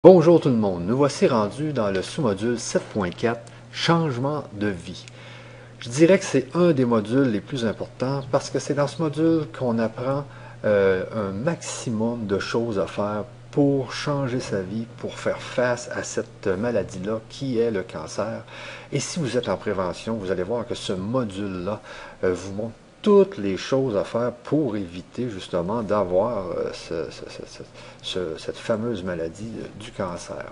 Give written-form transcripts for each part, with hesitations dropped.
Bonjour tout le monde, nous voici rendus dans le sous-module 7.4, changement de vie. Je dirais que c'est un des modules les plus importants parce que c'est dans ce module qu'on apprend un maximum de choses à faire pour changer sa vie, pour faire face à cette maladie-là qui est le cancer. Et si vous êtes en prévention, vous allez voir que ce module-là vous montre toutes les choses à faire pour éviter justement d'avoir cette fameuse maladie du cancer.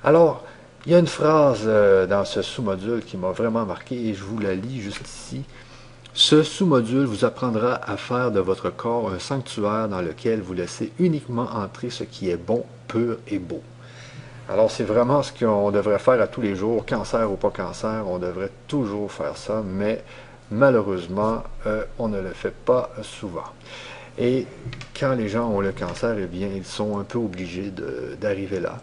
Alors, il y a une phrase dans ce sous-module qui m'a vraiment marqué et je vous la lis juste ici. Ce sous-module vous apprendra à faire de votre corps un sanctuaire dans lequel vous laissez uniquement entrer ce qui est bon, pur et beau. Alors, c'est vraiment ce qu'on devrait faire à tous les jours, cancer ou pas cancer, on devrait toujours faire ça, mais malheureusement, on ne le fait pas souvent. Et quand les gens ont le cancer, eh bien, ils sont un peu obligés d'arriver là.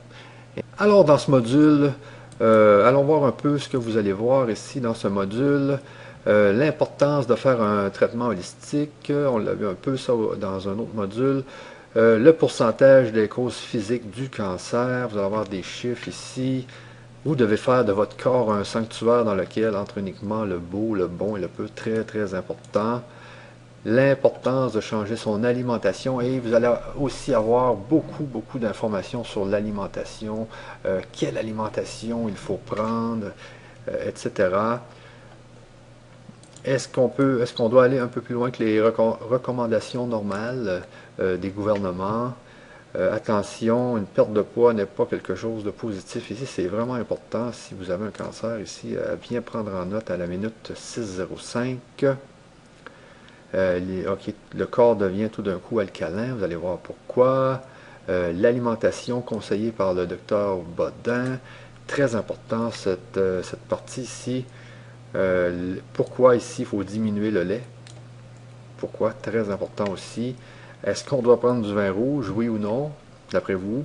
Alors, dans ce module, allons voir un peu ce que vous allez voir ici dans ce module. L'importance de faire un traitement holistique, on l'a vu un peu ça dans un autre module. Le pourcentage des causes physiques du cancer, vous allez avoir des chiffres ici. Vous devez faire de votre corps un sanctuaire dans lequel entre uniquement le beau, le bon et le peu, très très important. L'importance de changer son alimentation et vous allez aussi avoir beaucoup d'informations sur l'alimentation, quelle alimentation il faut prendre, etc. Est-ce qu'on doit aller un peu plus loin que les recommandations normales des gouvernements? Attention, une perte de poids n'est pas quelque chose de positif. Ici, c'est vraiment important, si vous avez un cancer, ici, à bien prendre en note à la minute 6:05. Le corps devient tout d'un coup alcalin, vous allez voir pourquoi. L'alimentation conseillée par le docteur Bodin, très important cette partie ici. Pourquoi ici il faut diminuer le lait? Pourquoi? Très important aussi. Est-ce qu'on doit prendre du vin rouge, oui ou non, d'après vous?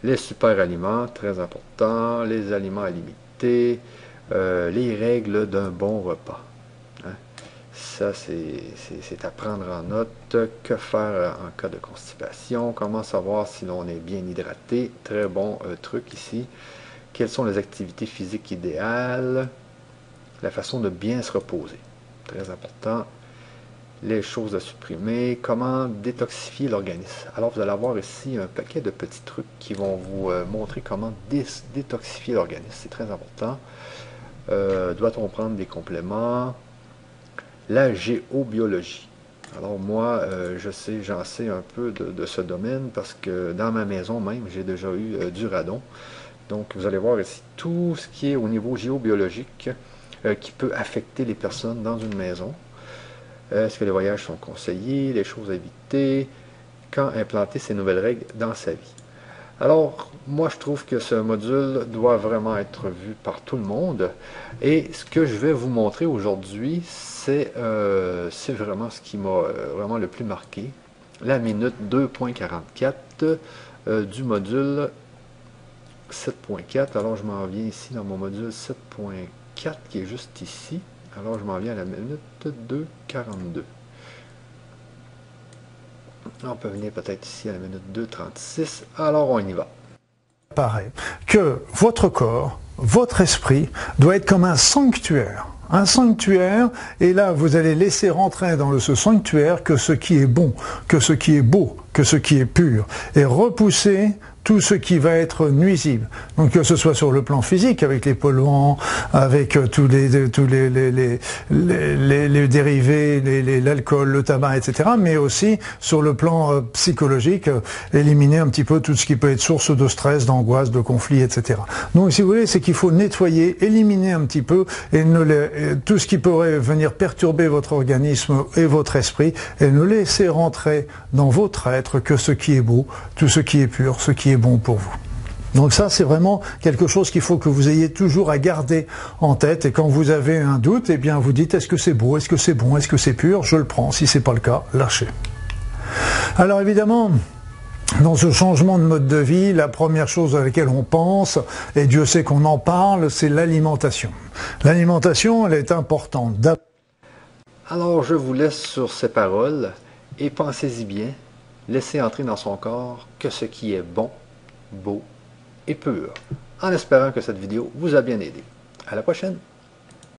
Les super aliments, très important. Les aliments à limiter. Les règles d'un bon repas. Hein? Ça, c'est à prendre en note. Que faire en cas de constipation? Comment savoir si l'on est bien hydraté? Très bon truc ici. Quelles sont les activités physiques idéales? La façon de bien se reposer. Très important. Les choses à supprimer, comment détoxifier l'organisme. Alors vous allez avoir ici un paquet de petits trucs qui vont vous montrer comment détoxifier l'organisme. C'est très important. Doit-on prendre des compléments? La géobiologie. Alors moi, j'en sais un peu de ce domaine parce que dans ma maison même, j'ai déjà eu du radon. Donc vous allez voir ici tout ce qui est au niveau géobiologique qui peut affecter les personnes dans une maison. Est-ce que les voyages sont conseillés, les choses à éviter, quand implanter ces nouvelles règles dans sa vie. Alors, moi je trouve que ce module doit vraiment être vu par tout le monde. Et ce que je vais vous montrer aujourd'hui, c'est vraiment ce qui m'a vraiment le plus marqué. La minute 2.44 du module 7.4. Alors je m'en viens ici dans mon module 7.4 qui est juste ici. Alors, je m'en viens à la minute 2.42. On peut venir peut-être ici à la minute 2.36. Alors, on y va. Pareil, que votre corps, votre esprit doit être comme un sanctuaire. Un sanctuaire, et là, vous allez laisser rentrer dans ce sanctuaire que ce qui est bon, que ce qui est beau, que ce qui est pur, et repousser tout ce qui va être nuisible. Donc que ce soit sur le plan physique, avec les polluants, avec tous les dérivés, l'alcool, le tabac, etc., mais aussi sur le plan psychologique, éliminer un petit peu tout ce qui peut être source de stress, d'angoisse, de conflit, etc. Donc si vous voulez, c'est qu'il faut nettoyer, éliminer un petit peu, et tout ce qui pourrait venir perturber votre organisme et votre esprit, et ne laisser rentrer dans votre être que ce qui est beau, tout ce qui est pur, ce qui est bon pour vous. Donc ça, c'est vraiment quelque chose qu'il faut que vous ayez toujours à garder en tête. Et quand vous avez un doute, eh bien, vous dites, est-ce que c'est beau, est-ce que c'est bon, est-ce que c'est pur? Je le prends. Si c'est pas le cas, lâchez. Alors évidemment, dans ce changement de mode de vie, la première chose à laquelle on pense, et Dieu sait qu'on en parle, c'est l'alimentation. L'alimentation, elle est importante. Alors, je vous laisse sur ces paroles et pensez-y bien. Laissez entrer dans son corps que ce qui est bon, beau et pur, en espérant que cette vidéo vous a bien aidé. À la prochaine!